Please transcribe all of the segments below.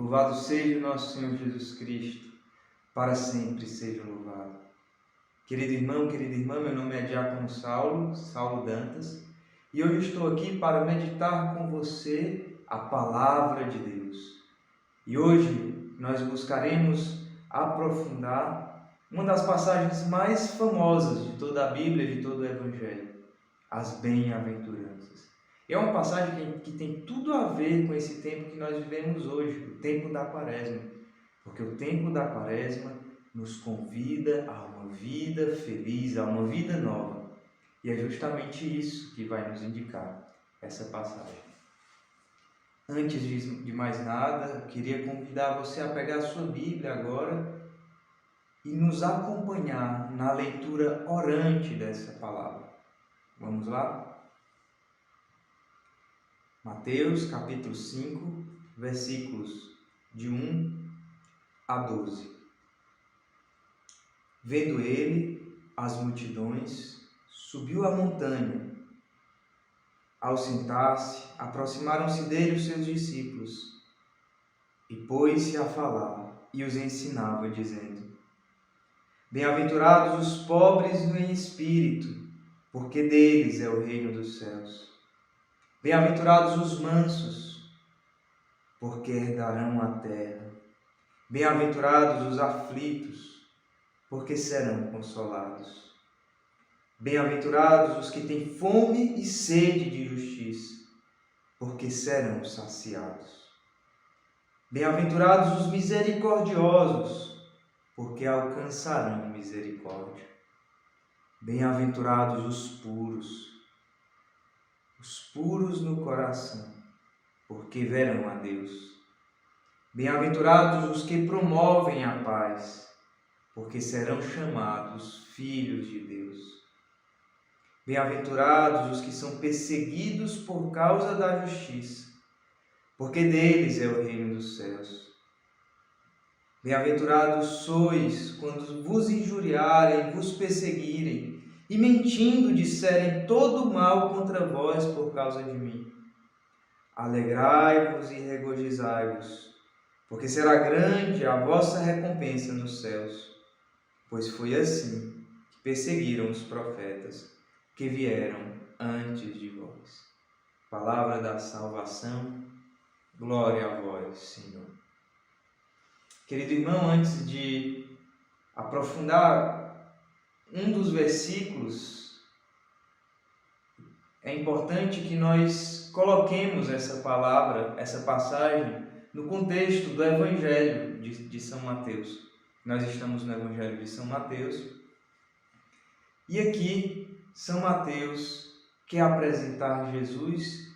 Louvado seja o nosso Senhor Jesus Cristo, para sempre seja louvado. Querido irmão, querida irmã, meu nome é Diácono Saulo Dantas, e hoje estou aqui para meditar com você a Palavra de Deus. E hoje nós buscaremos aprofundar uma das passagens mais famosas de toda a Bíblia, de todo o Evangelho, as bem-aventuranças. É uma passagem que tem tudo a ver com esse tempo que nós vivemos hoje, o tempo da Quaresma, porque o tempo da Quaresma nos convida a uma vida feliz, a uma vida nova. E é justamente isso que vai nos indicar essa passagem. Antes de mais nada, eu queria convidar você a pegar a sua Bíblia agora e nos acompanhar na leitura orante dessa palavra. Vamos lá? Mateus capítulo 5, versículos de 1 a 12. Vendo ele as multidões, subiu a montanha. Ao sentar-se, aproximaram-se dele os seus discípulos, e pôs-se a falar, e os ensinava, dizendo: Bem-aventurados os pobres em espírito, porque deles é o reino dos céus. Bem-aventurados os mansos, porque herdarão a terra. Bem-aventurados os aflitos, porque serão consolados. Bem-aventurados os que têm fome e sede de justiça, porque serão saciados. Bem-aventurados os misericordiosos, porque alcançarão misericórdia. Bem-aventurados os puros no coração, porque verão a Deus. Bem-aventurados os que promovem a paz, porque serão chamados filhos de Deus. Bem-aventurados os que são perseguidos por causa da justiça, porque deles é o reino dos céus. Bem-aventurados sois quando vos injuriarem, vos perseguirem, e mentindo disserem todo mal contra vós por causa de mim. Alegrai-vos e regozijai-vos, porque será grande a vossa recompensa nos céus, pois foi assim que perseguiram os profetas que vieram antes de vós. Palavra da salvação, glória a vós, Senhor. Querido irmão, antes de aprofundar um dos versículos, é importante que nós coloquemos essa palavra, essa passagem, no contexto do Evangelho de São Mateus. Nós estamos no Evangelho de São Mateus, e aqui São Mateus quer apresentar Jesus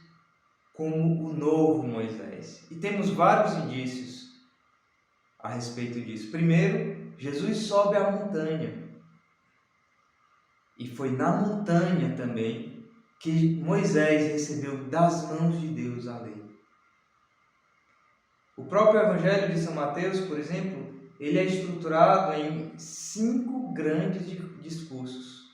como o novo Moisés. E temos vários indícios a respeito disso. Primeiro, Jesus sobe a montanha. E foi na montanha também que Moisés recebeu das mãos de Deus a lei. O próprio Evangelho de São Mateus, por exemplo, ele é estruturado em 5 grandes discursos.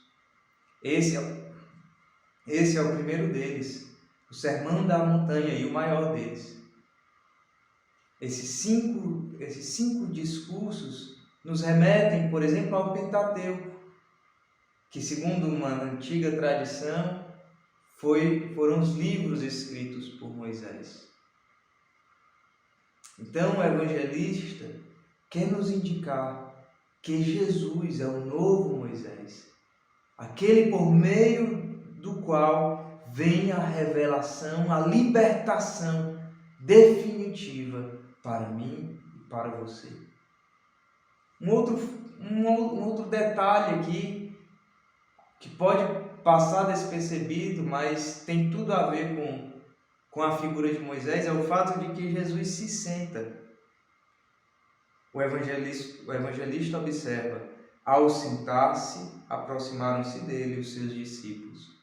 Esse é o primeiro deles, o Sermão da Montanha, e o maior deles. Esses cinco discursos nos remetem, por exemplo, ao Pentateuco, que, segundo uma antiga tradição, foram os livros escritos por Moisés. Então, o evangelista quer nos indicar que Jesus é o novo Moisés, aquele por meio do qual vem a revelação, a libertação definitiva para mim e para você. Um outro detalhe aqui, que pode passar despercebido, mas tem tudo a ver com a figura de Moisés, é o fato de que Jesus se senta. O evangelista observa: ao sentar-se, aproximaram-se dele os seus discípulos.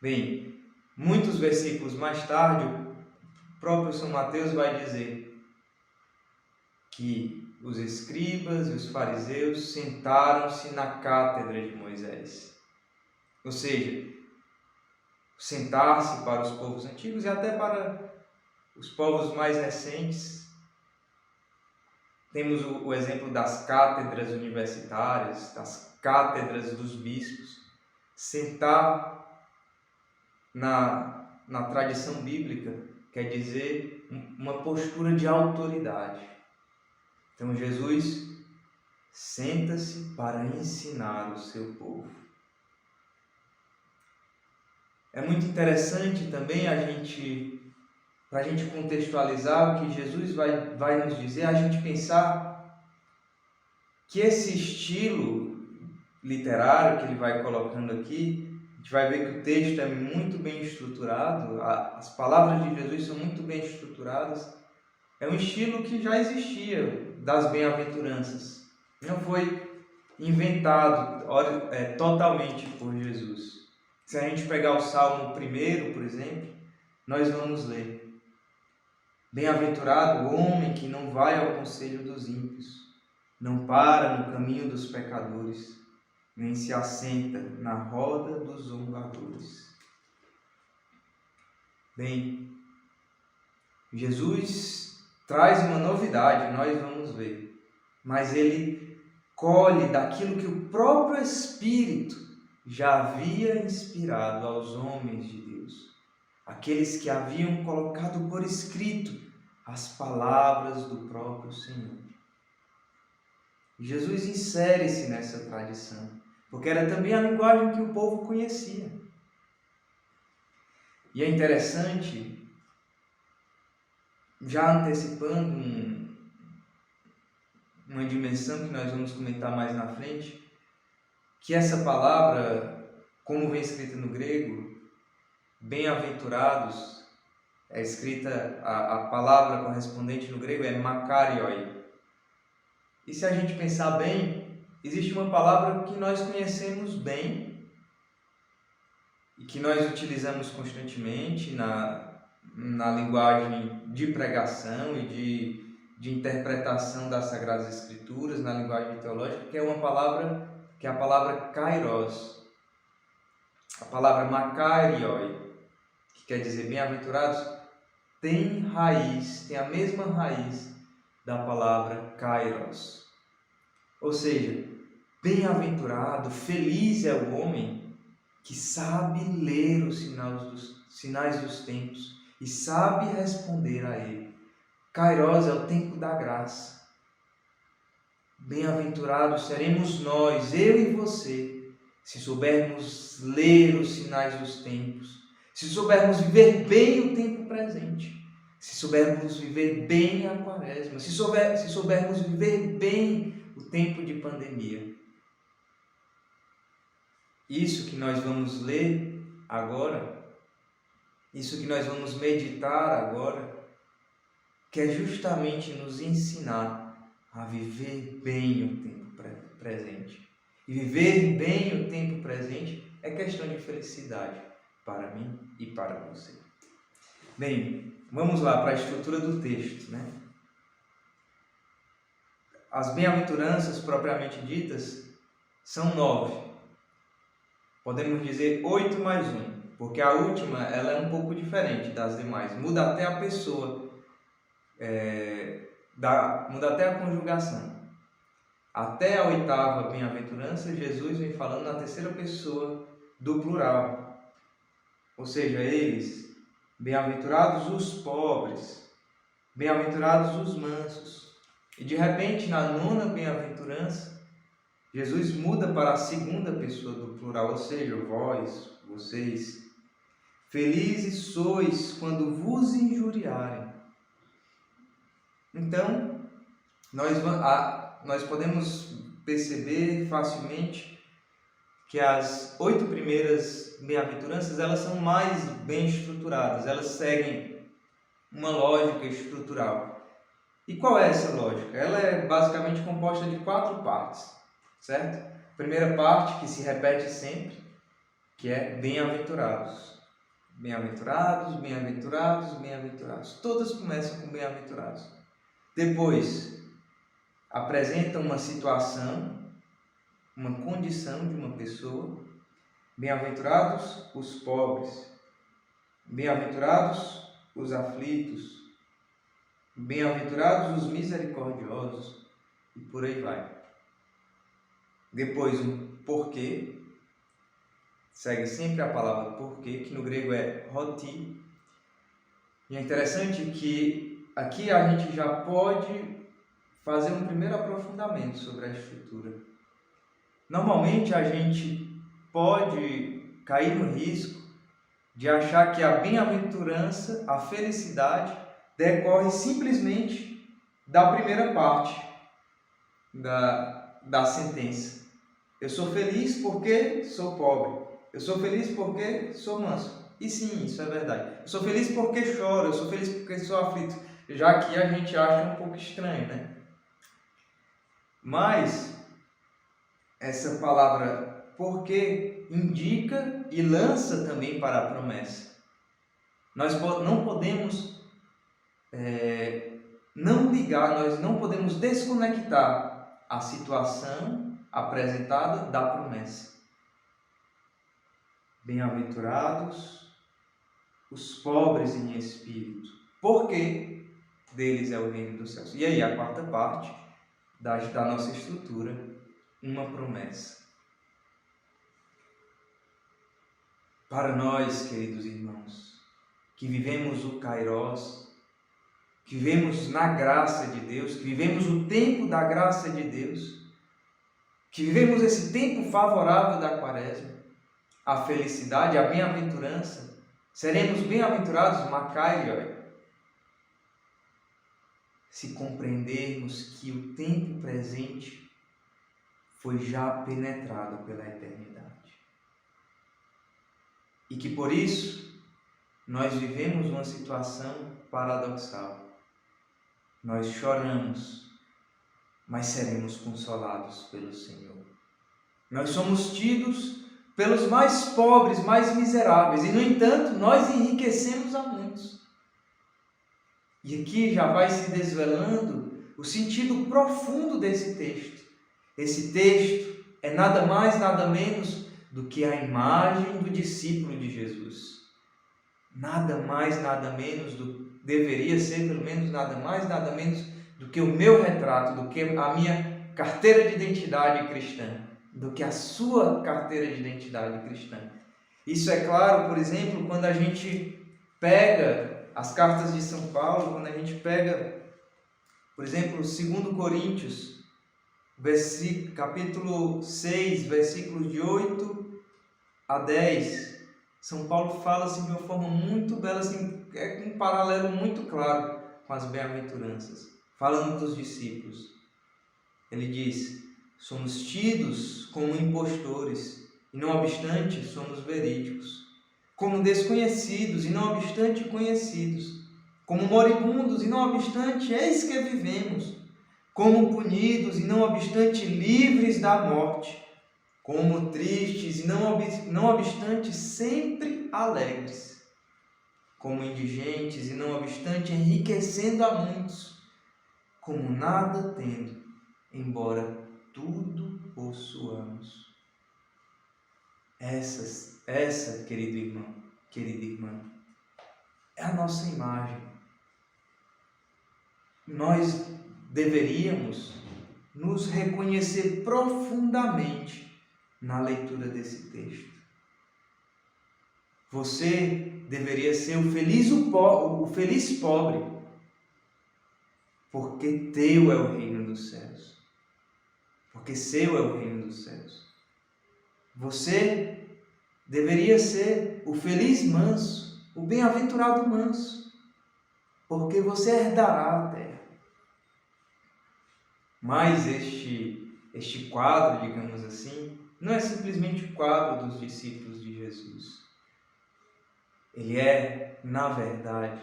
Bem, muitos versículos mais tarde, o próprio São Mateus vai dizer que os escribas e os fariseus sentaram-se na cátedra de Moisés. Ou seja, sentar-se para os povos antigos e até para os povos mais recentes temos o exemplo das cátedras universitárias, das cátedras dos bispos. Sentar na tradição bíblica quer dizer uma postura de autoridade. Então Jesus senta-se para ensinar o seu povo. É muito interessante também para a gente contextualizar o que Jesus vai nos dizer, a gente pensar que esse estilo literário que ele vai colocando aqui, a gente vai ver que o texto é muito bem estruturado, as palavras de Jesus são muito bem estruturadas. É um estilo que já existia das bem-aventuranças. Não foi inventado totalmente por Jesus. Se a gente pegar o Salmo 1, por exemplo, nós vamos ler: Bem-aventurado o homem que não vai ao conselho dos ímpios, não para no caminho dos pecadores, nem se assenta na roda dos zombadores. Bem, Jesus traz uma novidade, nós vamos ver, mas ele colhe daquilo que o próprio Espírito já havia inspirado aos homens de Deus, aqueles que haviam colocado por escrito as palavras do próprio Senhor. Jesus insere-se nessa tradição, porque era também a linguagem que o povo conhecia. E é interessante, já antecipando uma dimensão que nós vamos comentar mais na frente, que essa palavra, como vem escrita no grego, bem-aventurados, é escrita, a palavra correspondente no grego é makarioi. E se a gente pensar bem, existe uma palavra que nós conhecemos bem e que nós utilizamos constantemente na linguagem de pregação e de interpretação das Sagradas Escrituras, na linguagem teológica, que é uma palavra, que é a palavra kairos. A palavra makarioi, que quer dizer bem-aventurados, tem a mesma raiz da palavra kairos. Ou seja, bem-aventurado, feliz é o homem que sabe ler os sinais dos tempos e sabe responder a ele. Kairos é o tempo da graça. Bem-aventurados seremos nós, eu e você, se soubermos ler os sinais dos tempos, se soubermos viver bem o tempo presente, se soubermos viver bem a quaresma, se soubermos viver bem o tempo de pandemia. Isso que nós vamos ler agora, isso que nós vamos meditar agora, quer justamente nos ensinar a viver bem o tempo presente. E viver bem o tempo presente é questão de felicidade para mim e para você. Bem, vamos lá para a estrutura do texto, né? As bem-aventuranças propriamente ditas são 9. Podemos dizer 8 mais 1, porque a última ela é um pouco diferente das demais. Muda até a pessoa, muda até a conjugação. Até a 8ª bem-aventurança, Jesus vem falando na terceira pessoa do plural. Ou seja, eles, bem-aventurados os pobres, bem-aventurados os mansos. E de repente, na 9ª bem-aventurança, Jesus muda para a segunda pessoa do plural, ou seja, vós, vocês. Felizes sois quando vos injuriarem. Então, nós podemos perceber facilmente que as 8 primeiras bem-aventuranças, elas são mais bem estruturadas, elas seguem uma lógica estrutural. E qual é essa lógica? Ela é basicamente composta de 4 partes, certo? Primeira parte, que se repete sempre, que é bem-aventurados. Bem-aventurados, bem-aventurados, bem-aventurados. Todas começam com bem-aventurados. Depois, apresenta uma situação, uma condição de uma pessoa. Bem-aventurados os pobres. Bem-aventurados os aflitos. Bem-aventurados os misericordiosos, e por aí vai. Depois um porquê, segue sempre a palavra porquê, que no grego é roti. E é interessante que aqui a gente já pode fazer um primeiro aprofundamento sobre a estrutura. Normalmente a gente pode cair no risco de achar que a bem-aventurança, a felicidade, decorre simplesmente da primeira parte da sentença. Eu sou feliz porque sou pobre. Eu sou feliz porque sou manso. E sim, isso é verdade. Eu sou feliz porque choro. Eu sou feliz porque sou aflito. Já que a gente acha um pouco estranho, né? Mas essa palavra porque indica e lança também para a promessa. Nós não podemos não ligar, nós não podemos desconectar a situação apresentada da promessa. Bem-aventurados os pobres em espírito, porque deles é o reino dos céus. E aí, a quarta parte da nossa estrutura, uma promessa. Para nós, queridos irmãos, que vivemos o Kairos, que vivemos na graça de Deus, que vivemos o tempo da graça de Deus, que vivemos esse tempo favorável da Quaresma, a felicidade, a bem-aventurança, seremos bem-aventurados, Macai, se compreendermos que o tempo presente foi já penetrado pela eternidade. E que por isso nós vivemos uma situação paradoxal. Nós choramos, mas seremos consolados pelo Senhor. Nós somos tidos pelos mais pobres, mais miseráveis, e no entanto nós enriquecemos a muitos. E aqui já vai se desvelando o sentido profundo desse texto. Esse texto é nada mais, nada menos do que a imagem do discípulo de Jesus. Nada mais, nada menos deveria ser pelo menos nada mais, nada menos do que o meu retrato, do que a minha carteira de identidade cristã, do que a sua carteira de identidade cristã. Isso é claro, por exemplo, quando a gente pega as cartas de São Paulo, quando a gente pega, por exemplo, 2 Coríntios, capítulo 6, versículos de 8 a 10, São Paulo fala assim de uma forma muito bela, assim, é um paralelo muito claro com as bem-aventuranças, falando dos discípulos. Ele diz: somos tidos como impostores, e não obstante somos verídicos, como desconhecidos, e não obstante conhecidos, como moribundos, e não obstante eis que vivemos, como punidos, e não obstante livres da morte, como tristes, e não obstante sempre alegres, como indigentes, e não obstante enriquecendo a muitos, como nada tendo, embora tudo possuamos. Essa, querido irmão, querida irmã, é a nossa imagem. Nós deveríamos nos reconhecer profundamente na leitura desse texto. Você deveria ser o feliz pobre, porque teu é o reino dos céus. Porque seu é o reino dos céus. Você deveria ser o feliz manso, o bem-aventurado manso, porque você herdará a terra. Mas este quadro, digamos assim, não é simplesmente o quadro dos discípulos de Jesus. Ele é, na verdade,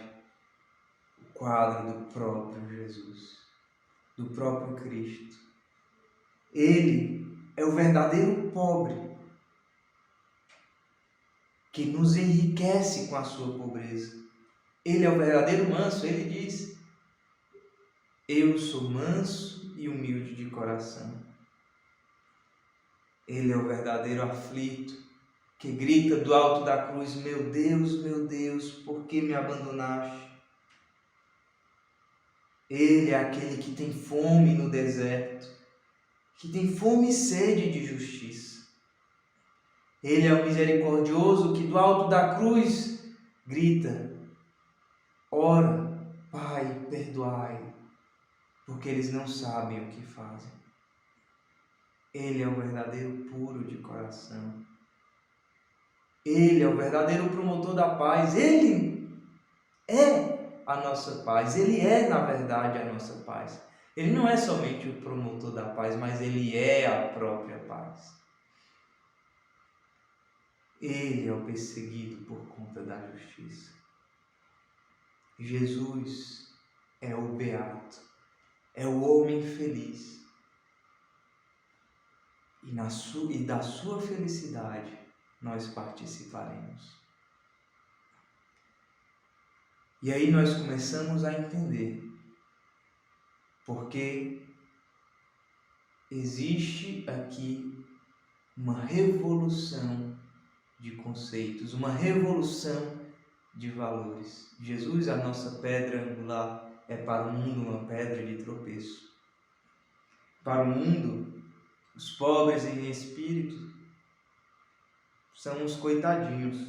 o quadro do próprio Jesus, do próprio Cristo. Ele é o verdadeiro pobre, que nos enriquece com a sua pobreza. Ele é o verdadeiro manso. Ele diz: eu sou manso e humilde de coração. Ele é o verdadeiro aflito, que grita do alto da cruz: meu Deus, por que me abandonaste? Ele é aquele que tem fome no deserto, que tem fome e sede de justiça. Ele é o misericordioso que do alto da cruz grita: ora, Pai, perdoai, porque eles não sabem o que fazem. Ele é o verdadeiro puro de coração. Ele é o verdadeiro promotor da paz. Ele é a nossa paz. Ele é, na verdade, a nossa paz. Ele não é somente o promotor da paz, mas ele é a própria paz. Ele é o perseguido por conta da justiça. Jesus é o beato, é o homem feliz. E da sua felicidade nós participaremos. E aí nós começamos a entender porque existe aqui uma revolução de conceitos, uma revolução de valores. Jesus, a nossa pedra angular, é para o mundo uma pedra de tropeço. Para o mundo, os pobres em espírito são os coitadinhos.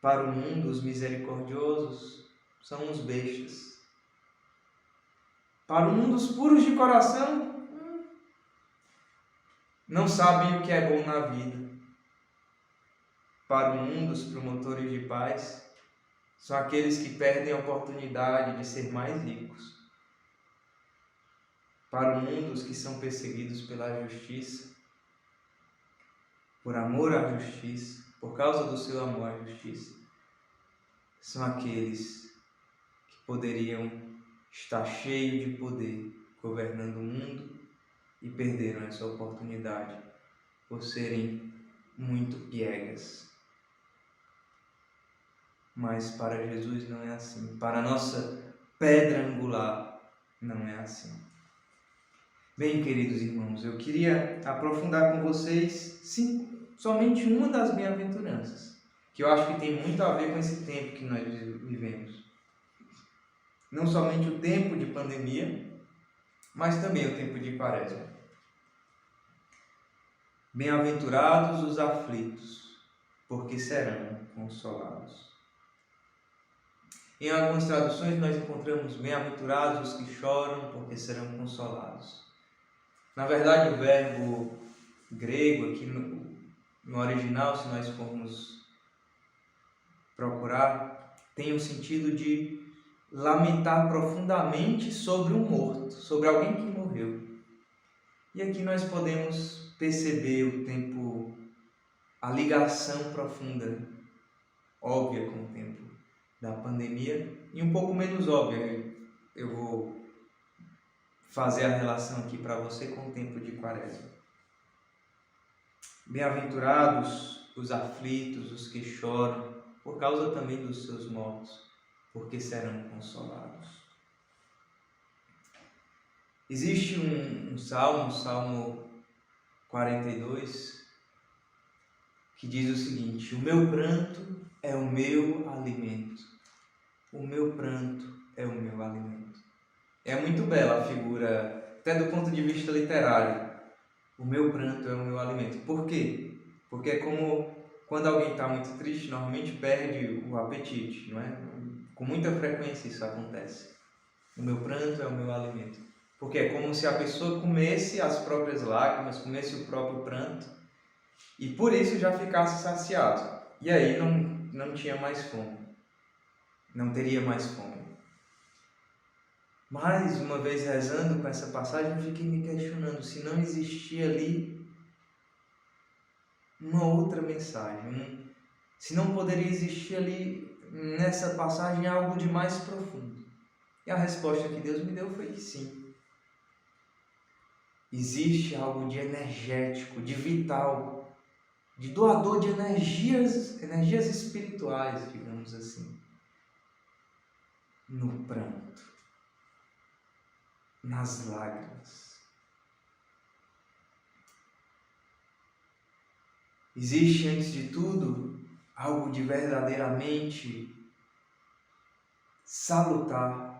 Para o mundo, os misericordiosos são os bestas. Para o mundo, os puros de coração não sabem o que é bom na vida. Para o mundo, os promotores de paz são aqueles que perdem a oportunidade de ser mais ricos. Para o mundo, os que são perseguidos pela justiça, por amor à justiça, por causa do seu amor à justiça, são aqueles que poderiam estar cheios de poder, governando o mundo, e perderam essa oportunidade por serem muito piegas. Mas para Jesus não é assim. Para a nossa pedra angular não é assim. Bem, queridos irmãos, eu queria aprofundar com vocês somente uma das bem-aventuranças, que eu acho que tem muito a ver com esse tempo que nós vivemos. Não somente o tempo de pandemia, mas também o tempo de quaresma. Bem-aventurados os aflitos, porque serão consolados. Em algumas traduções nós encontramos bem-aventurados os que choram, porque serão consolados. Na verdade, o verbo grego aqui no original, se nós formos procurar, tem o sentido de lamentar profundamente sobre um morto, sobre alguém que morreu. E aqui nós podemos perceber a ligação profunda, óbvia com o tempo da pandemia, e um pouco menos óbvia. Eu vou fazer a relação aqui para você com o tempo de quaresma. Bem-aventurados os aflitos, os que choram, por causa também dos seus mortos, porque serão consolados. Existe um salmo, o Salmo 42, que diz o seguinte: o meu pranto é o meu alimento. O meu pranto é o meu alimento. É muito bela a figura, até do ponto de vista literário. O meu pranto é o meu alimento. Por quê? Porque é como quando alguém está muito triste, normalmente perde o apetite, não é? Com muita frequência isso acontece. O meu pranto é o meu alimento. Porque é como se a pessoa comesse as próprias lágrimas, comesse o próprio pranto, e por isso já ficasse saciado. E aí não tinha mais fome. Não teria mais fome. Mais uma vez, rezando com essa passagem, eu fiquei me questionando se não existia ali uma outra mensagem, se não poderia existir ali nessa passagem algo de mais profundo. E a resposta que Deus me deu foi que sim. Existe algo de energético, de vital, de doador de energias espirituais, digamos assim, no pranto, nas lágrimas. Existe, antes de tudo, algo de verdadeiramente salutar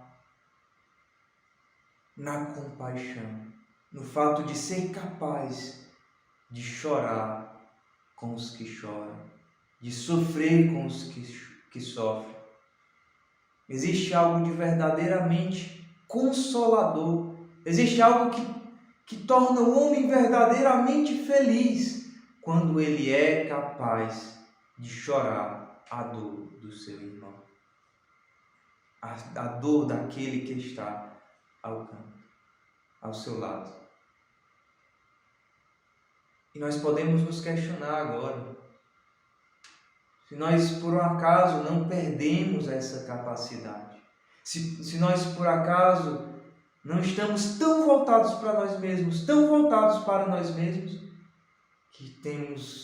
na compaixão, no fato de ser capaz de chorar com os que choram, de sofrer com os que sofrem. Existe algo de verdadeiramente consolador, existe algo que torna o homem verdadeiramente feliz quando ele é capaz de chorar a dor do seu irmão, a dor daquele que está ao seu lado. E nós podemos nos questionar agora, se nós por um acaso não perdemos essa capacidade, se nós por acaso não estamos tão voltados para nós mesmos, tão voltados para nós mesmos, que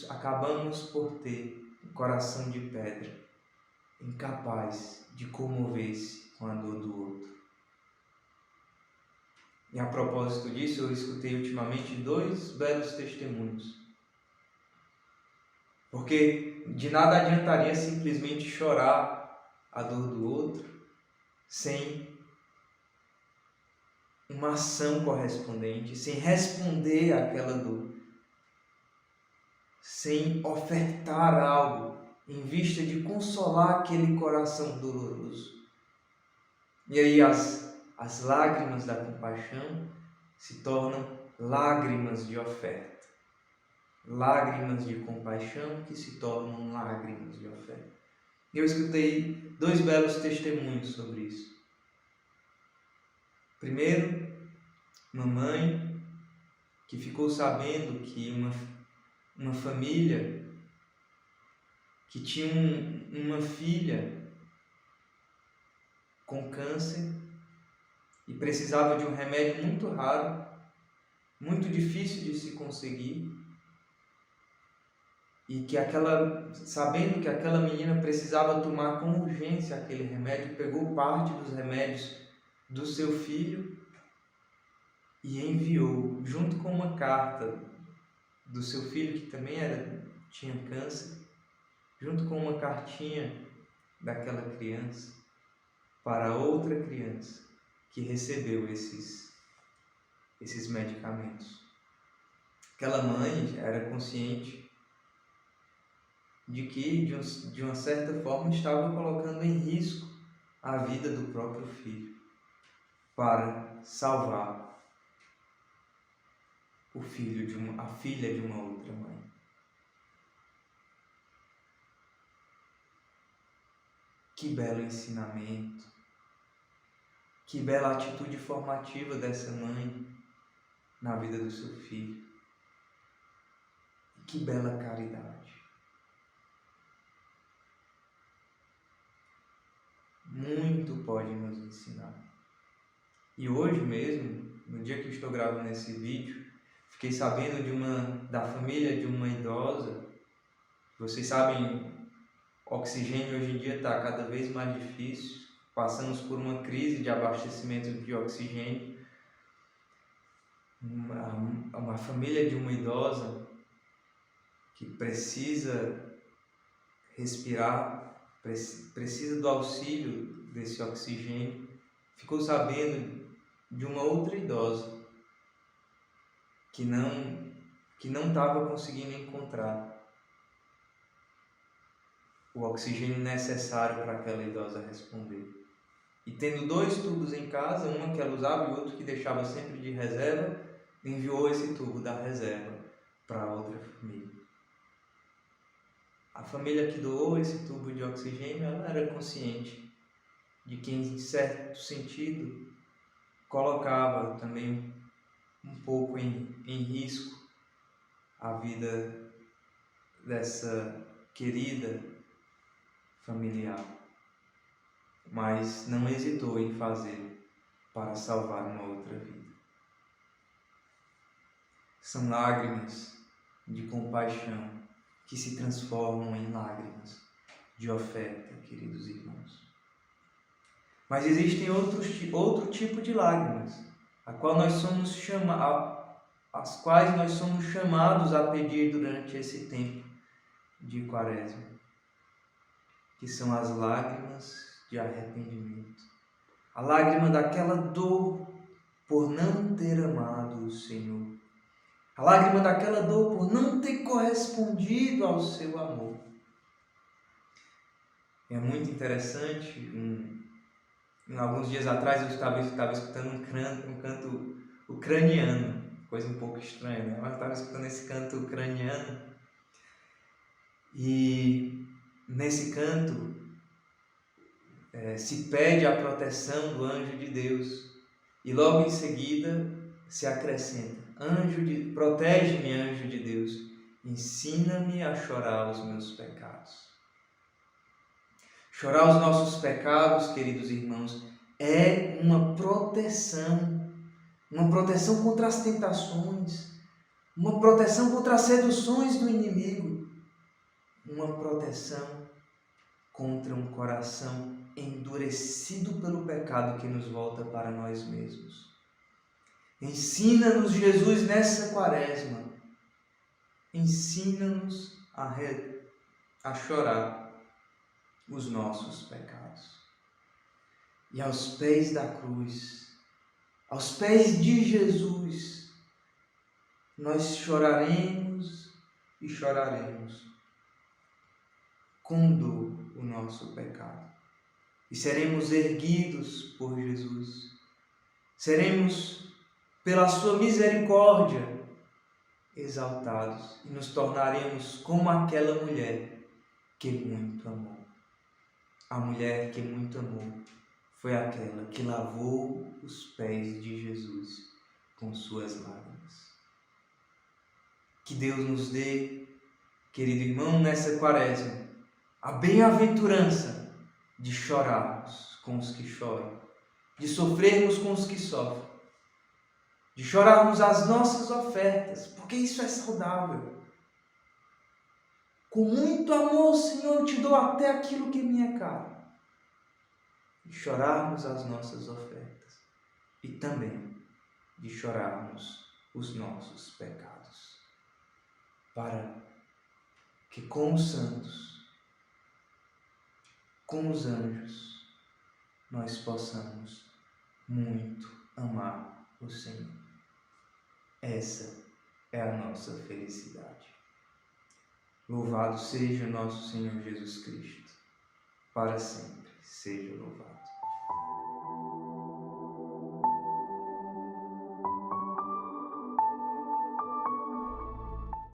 acabamos por ter um coração de pedra, incapaz de comover-se com a dor do outro. E a propósito disso, eu escutei ultimamente 2 belos testemunhos. Porque de nada adiantaria simplesmente chorar a dor do outro sem uma ação correspondente, sem responder àquela dor, sem ofertar algo em vista de consolar aquele coração doloroso. E aí as lágrimas da compaixão se tornam lágrimas de oferta. Lágrimas de compaixão que se tornam lágrimas de oferta. Eu escutei 2 belos testemunhos sobre isso. Primeiro, uma mãe que ficou sabendo que uma família que tinha uma filha com câncer e precisava de um remédio muito raro, muito difícil de se conseguir, e que sabendo que aquela menina precisava tomar com urgência aquele remédio, pegou parte dos remédios do seu filho e enviou, junto com uma carta do seu filho, que também tinha câncer, junto com uma cartinha daquela criança, para outra criança que recebeu esses medicamentos. Aquela mãe era consciente de que, de uma certa forma, estava colocando em risco a vida do próprio filho para salvar a filha de uma outra mãe. Que belo ensinamento, que bela atitude formativa dessa mãe na vida do seu filho. Que bela caridade. Muito pode nos ensinar. E hoje mesmo, no dia que eu estou gravando esse vídeo, fiquei sabendo da família de uma idosa. Vocês sabem, oxigênio hoje em dia está cada vez mais difícil. Passamos por uma crise de abastecimento de oxigênio. Uma família de uma idosa que precisa respirar, precisa do auxílio desse oxigênio, ficou sabendo de uma outra idosa que não estava conseguindo encontrar o oxigênio necessário para aquela idosa responder. E tendo 2 tubos em casa, uma que ela usava e outro que deixava sempre de reserva, enviou esse tubo da reserva para outra família. A família que doou esse tubo de oxigênio, ela era consciente de que, em certo sentido, colocava também um pouco em risco a vida dessa querida familiar, mas não hesitou em fazer para salvar uma outra vida. São lágrimas de compaixão que se transformam em lágrimas de oferta, queridos irmãos. Mas existem outro tipo de lágrimas, as quais nós somos chamados a pedir durante esse tempo de Quaresma, que são as lágrimas de arrependimento. A lágrima daquela dor por não ter amado o Senhor. A lágrima daquela dor por não ter correspondido ao seu amor. É muito interessante, alguns dias atrás eu estava escutando um canto ucraniano, coisa um pouco estranha, né? Mas eu estava escutando esse canto ucraniano e nesse canto se pede a proteção do anjo de Deus e logo em seguida se acrescenta: protege-me, anjo de Deus, ensina-me a chorar os meus pecados. Chorar os nossos pecados, queridos irmãos, é uma proteção contra as tentações, uma proteção contra as seduções do inimigo, uma proteção contra um coração endurecido pelo pecado que nos volta para nós mesmos. Ensina-nos, Jesus, nessa quaresma, ensina-nos a chorar os nossos pecados. E aos pés da cruz, aos pés de Jesus, nós choraremos e choraremos com dor o nosso pecado. E seremos erguidos por Jesus. Seremos, pela sua misericórdia, exaltados e nos tornaremos como aquela mulher que muito amou. A mulher que muito amou foi aquela que lavou os pés de Jesus com suas lágrimas. Que Deus nos dê, querido irmão, nessa quaresma, a bem-aventurança de chorarmos com os que choram, de sofrermos com os que sofrem, de chorarmos as nossas ofertas, porque isso é saudável. Com muito amor, Senhor, eu te dou até aquilo que me é caro. De chorarmos as nossas ofertas e também de chorarmos os nossos pecados, para que com os santos, com os anjos, nós possamos muito amar o Senhor. Essa é a nossa felicidade. Louvado seja o nosso Senhor Jesus Cristo, para sempre seja louvado.